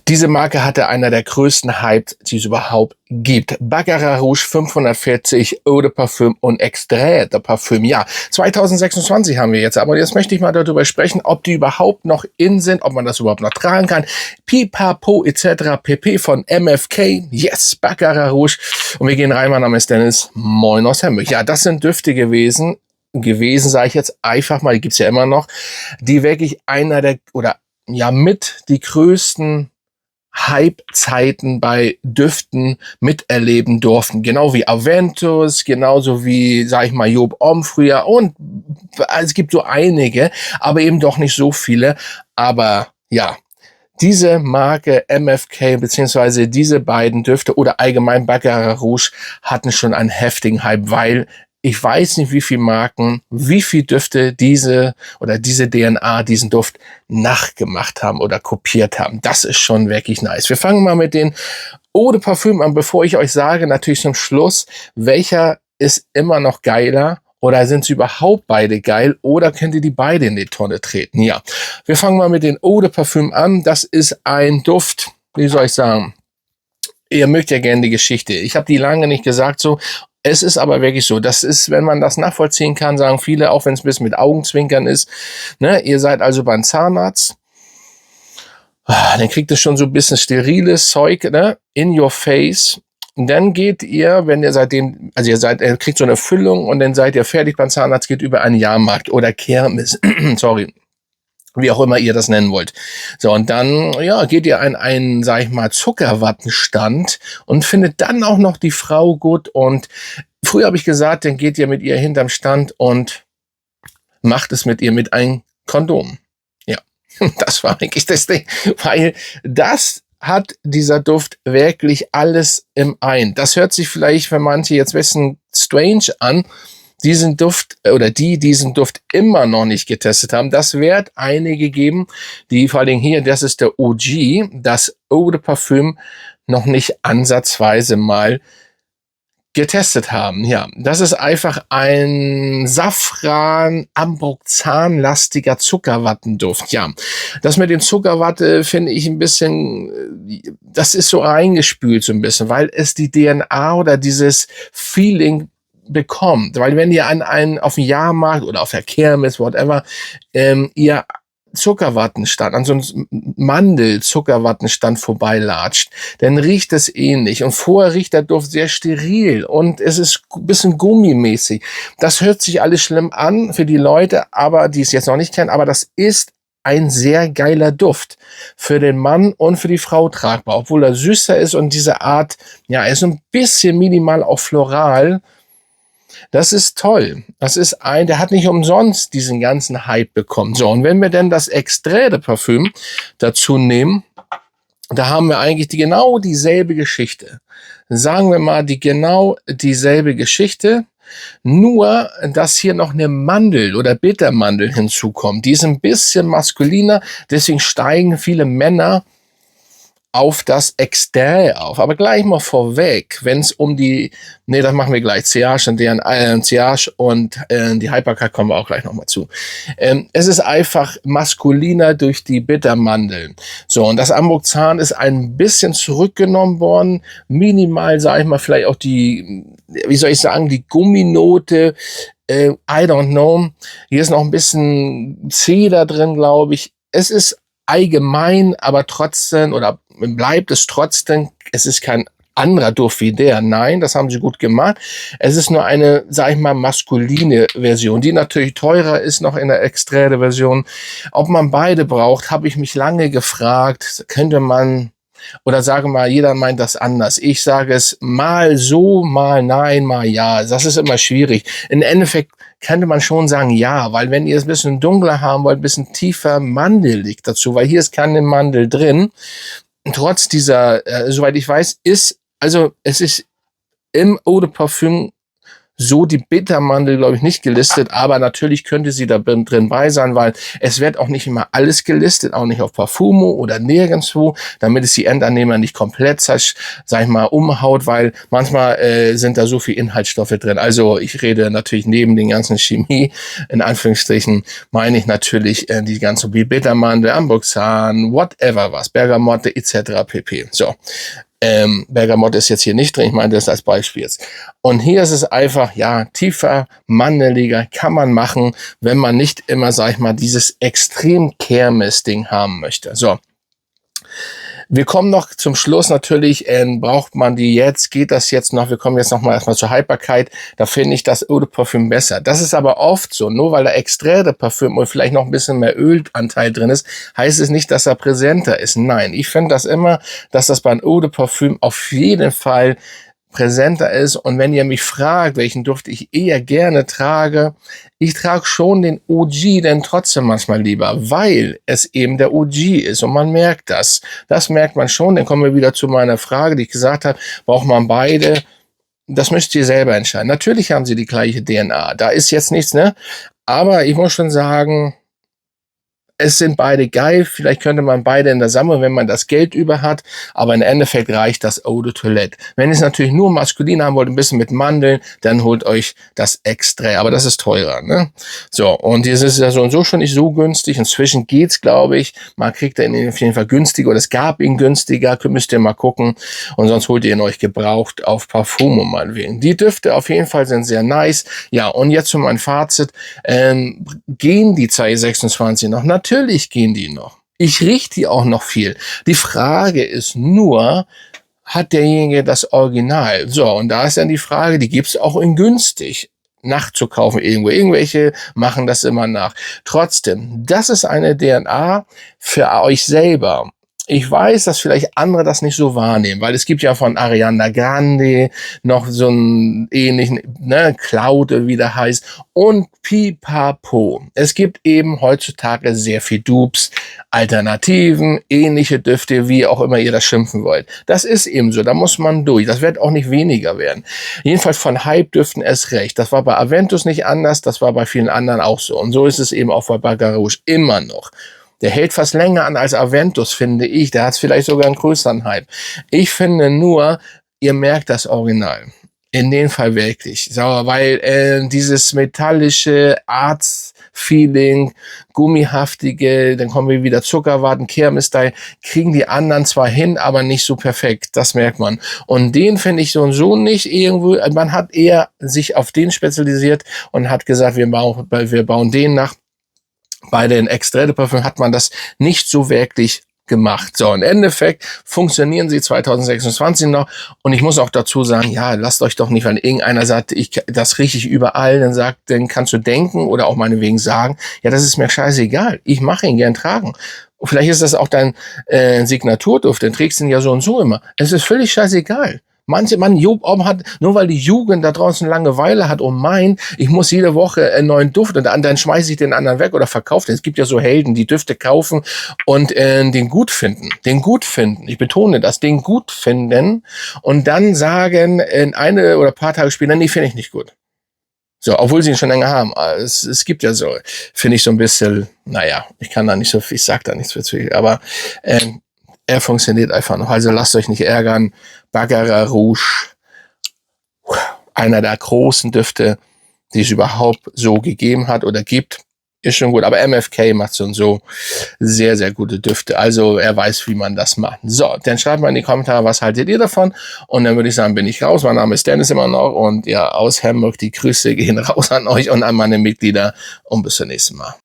Diese Marke hatte einer der größten Hypes, die es überhaupt gibt. Baccarat Rouge 540 Eau de Parfum und Extrait de Parfum. Ja, 2026 haben wir jetzt, aber jetzt möchte ich mal darüber sprechen, ob die überhaupt noch in sind, ob man das überhaupt noch tragen kann. Pipapo etc. pp. Von MFK. Yes, Baccarat Rouge. Und wir gehen rein, mein Name ist Dennis. Moin aus Hamburg. Ja, das sind Düfte gewesen, sage ich jetzt einfach mal, die gibt's ja immer noch, die wirklich einer der, oder ja, mit die größten Hype-Zeiten bei Düften miterleben durften. Genau wie Aventus, genauso wie, sag ich mal, Job Homme früher. Und es gibt so einige, aber eben doch nicht so viele. Aber ja, diese Marke MFK beziehungsweise diese beiden Düfte oder allgemein Baccarat Rouge hatten schon einen heftigen Hype, weil ich weiß nicht, wie viele Marken, wie viele Düfte diese DNA, diesen Duft nachgemacht haben oder kopiert haben. Das ist schon wirklich nice. Wir fangen mal mit den Eau de Parfum an, bevor ich euch sage, natürlich zum Schluss, welcher ist immer noch geiler oder sind sie überhaupt beide geil oder könnt ihr die beide in die Tonne treten? Ja, wir fangen mal mit den Eau de Parfum an. Das ist ein Duft, wie soll ich sagen, ihr mögt ja gerne die Geschichte. Ich habe die lange nicht gesagt so. Es ist aber wirklich so, das ist, wenn man das nachvollziehen kann, sagen viele, auch wenn es ein bisschen mit Augenzwinkern ist, ne, ihr seid also beim Zahnarzt, dann kriegt es schon so ein bisschen steriles Zeug, ne, in your face. Und dann geht ihr, wenn ihr seitdem, also ihr kriegt so eine Füllung und dann seid ihr fertig beim Zahnarzt, geht über einen Jahrmarkt oder Kirmes, sorry, wie auch immer ihr das nennen wollt. So, und dann, ja, geht ihr an einen, sag ich mal, Zuckerwattenstand und findet dann auch noch die Frau gut. Und früher habe ich gesagt, dann geht ihr mit ihr hinterm Stand und macht es mit ihr mit einem Kondom. Ja, das war eigentlich das Ding, weil das hat dieser Duft wirklich alles im Ein. Das hört sich vielleicht für manche jetzt ein bisschen strange an, diesen Duft oder diesen Duft immer noch nicht getestet haben. Das wird einige geben, die vor allen Dingen hier, das ist der OG, das Eau de Parfum noch nicht ansatzweise mal getestet haben. Ja, das ist einfach ein Safran-Ambroxan-lastiger Zuckerwattenduft. Ja, das mit dem Zuckerwatte finde ich ein bisschen, das ist so reingespült so ein bisschen, weil es die DNA oder dieses Feeling bekommt. Weil wenn ihr auf dem Jahrmarkt oder auf der Kirmes, whatever, ihr Zuckerwattenstand, an so einem Mandel-Zuckerwattenstand vorbeilatscht, dann riecht es ähnlich. Und vorher riecht der Duft sehr steril und es ist ein bisschen gummimäßig. Das hört sich alles schlimm an für die Leute, aber die es jetzt noch nicht kennen, aber das ist ein sehr geiler Duft. Für den Mann und für die Frau tragbar, obwohl er süßer ist und diese Art, ja, er ist so ein bisschen minimal auch floral. Das ist toll. Das ist der hat nicht umsonst diesen ganzen Hype bekommen. So, und wenn wir denn das Extrait de Parfum dazu nehmen, da haben wir eigentlich genau dieselbe Geschichte. Sagen wir mal, genau dieselbe Geschichte, nur, dass hier noch eine Mandel oder Bittermandel hinzukommt. Die ist ein bisschen maskuliner, deswegen steigen viele Männer auf das Extrait auf. Aber gleich mal vorweg, wenn es um die, nee, das machen wir gleich, Ciage und die Hypercar kommen wir auch gleich nochmal zu. Es ist einfach maskuliner durch die Bittermandeln. So, und das Ambroxan ist ein bisschen zurückgenommen worden, minimal, sage ich mal, vielleicht auch die, wie soll ich sagen, die Gumminote, I don't know. Hier ist noch ein bisschen Zeder drin, glaube ich. Es ist allgemein, aber trotzdem, oder bleibt es trotzdem, es ist kein anderer Duft wie der. Nein, das haben sie gut gemacht. Es ist nur eine, sag ich mal, maskuline Version, die natürlich teurer ist noch in der Extrait-Version. Ob man beide braucht, habe ich mich lange gefragt. Könnte man, oder sage mal, jeder meint das anders. Ich sage es mal so, mal nein, mal ja. Das ist immer schwierig. Im Endeffekt könnte man schon sagen, ja, weil wenn ihr es ein bisschen dunkler haben wollt, ein bisschen tiefer Mandel liegt dazu, weil hier ist keine Mandel drin. Trotz dieser, soweit ich weiß, es ist im Eau de Parfum so die Bittermandel, glaube ich, nicht gelistet, aber natürlich könnte sie da drin bei sein, weil es wird auch nicht immer alles gelistet, auch nicht auf Parfumo oder nirgendwo, damit es die Endannehmer nicht komplett, sag ich mal, umhaut, weil manchmal sind da so viel Inhaltsstoffe drin. Also ich rede natürlich neben den ganzen Chemie, in Anführungsstrichen, meine ich natürlich die ganze wie Bittermandel, Amboxan, whatever was, Bergamotte etc. pp. So. Bergamotte ist jetzt hier nicht drin, ich meine das als Beispiel jetzt. Und hier ist es einfach, ja, tiefer, mandeliger, kann man machen, wenn man nicht immer, sag ich mal, dieses extrem Kermes-Ding haben möchte. So. Wir kommen noch zum Schluss natürlich, braucht man die jetzt, geht das jetzt noch, wir kommen jetzt noch mal erstmal zur Haltbarkeit, da finde ich das Eau de Parfum besser. Das ist aber oft so, nur weil da Extrait de Parfum und vielleicht noch ein bisschen mehr Ölanteil drin ist, heißt es nicht, dass er präsenter ist. Nein, ich finde das immer, dass das beim Eau de Parfum auf jeden Fall präsenter ist. Und wenn ihr mich fragt, welchen Duft ich eher gerne trage, ich trage schon den OG, denn trotzdem manchmal lieber, weil es eben der OG ist und man merkt das. Das merkt man schon. Dann kommen wir wieder zu meiner Frage, die ich gesagt habe, braucht man beide? Das müsst ihr selber entscheiden. Natürlich haben sie die gleiche DNA. Da ist jetzt nichts, ne? Aber ich muss schon sagen, es sind beide geil, vielleicht könnte man beide in der Sammlung, wenn man das Geld über hat, aber im Endeffekt reicht das Eau de Toilette. Wenn ihr es natürlich nur maskulin haben wollt, ein bisschen mit Mandeln, dann holt euch das Extra, aber das ist teurer, ne? So, und dieses ist ja so und so schon nicht so günstig, inzwischen geht's, glaube ich, man kriegt ihn auf jeden Fall günstiger, oder es gab ihn günstiger, müsst ihr mal gucken, und sonst holt ihr ihn euch gebraucht auf Parfumo meinetwegen. Die Düfte auf jeden Fall sind sehr nice, ja, und jetzt zu meinem Fazit, gehen die 226 noch? Natürlich gehen die noch. Ich rieche die auch noch viel. Die Frage ist nur, hat derjenige das Original? So, und da ist dann die Frage, die gibt's auch in günstig nachzukaufen irgendwo. Irgendwelche machen das immer nach. Trotzdem, das ist eine DNA für euch selber. Ich weiß, dass vielleicht andere das nicht so wahrnehmen, weil es gibt ja von Ariana Grande noch so einen ähnlichen, ne, Cloud, wie der heißt, und Pipapo. Es gibt eben heutzutage sehr viel Dupes, Alternativen, ähnliche Düfte, wie auch immer ihr das schimpfen wollt. Das ist eben so, da muss man durch. Das wird auch nicht weniger werden. Jedenfalls von Hype-Düften erst recht. Das war bei Aventus nicht anders, das war bei vielen anderen auch so. Und so ist es eben auch bei Baccarat Rouge immer noch. Der hält fast länger an als Aventus, finde ich. Der hat vielleicht sogar einen größeren Hype. Ich finde nur, ihr merkt das Original. In dem Fall wirklich. So, weil dieses metallische Arts-Feeling, gummihaftige, dann kommen wir wieder Zuckerwatten, Kermes-Style, kriegen die anderen zwar hin, aber nicht so perfekt. Das merkt man. Und den finde ich so und so nicht irgendwo. Man hat eher sich auf den spezialisiert und hat gesagt, wir bauen den nach. Bei den Extrait de Parfum hat man das nicht so wirklich gemacht. So, im Endeffekt funktionieren sie 2026 noch. Und ich muss auch dazu sagen, ja, lasst euch doch nicht, wenn irgendeiner sagt, das rieche ich überall, dann kannst du denken oder auch meinetwegen sagen, ja, das ist mir scheißegal. Ich mache ihn gern tragen. Vielleicht ist das auch dein Signaturduft, den trägst du ihn ja so und so immer. Es ist völlig scheißegal. Job hat, nur weil die Jugend da draußen Langeweile hat und meint, ich muss jede Woche einen neuen Duft und dann schmeiße ich den anderen weg oder verkaufe den. Es gibt ja so Helden, die Düfte kaufen und den gut finden. Den gut finden. Ich betone das, den gut finden und dann sagen eine oder paar Tage später, nee, finde ich nicht gut. So, obwohl sie ihn schon länger haben. Es gibt ja so, finde ich so ein bisschen, naja, ich kann da nicht so viel, ich sag da nichts viel, aber er funktioniert einfach noch. Also lasst euch nicht ärgern. Baccarat Rouge, einer der großen Düfte, die es überhaupt so gegeben hat oder gibt, ist schon gut. Aber MFK macht so sehr, sehr gute Düfte. Also er weiß, wie man das macht. So, dann schreibt mal in die Kommentare, was haltet ihr davon? Und dann würde ich sagen, bin ich raus. Mein Name ist Dennis immer noch. Und ja, aus Hamburg, die Grüße gehen raus an euch und an meine Mitglieder. Und bis zum nächsten Mal.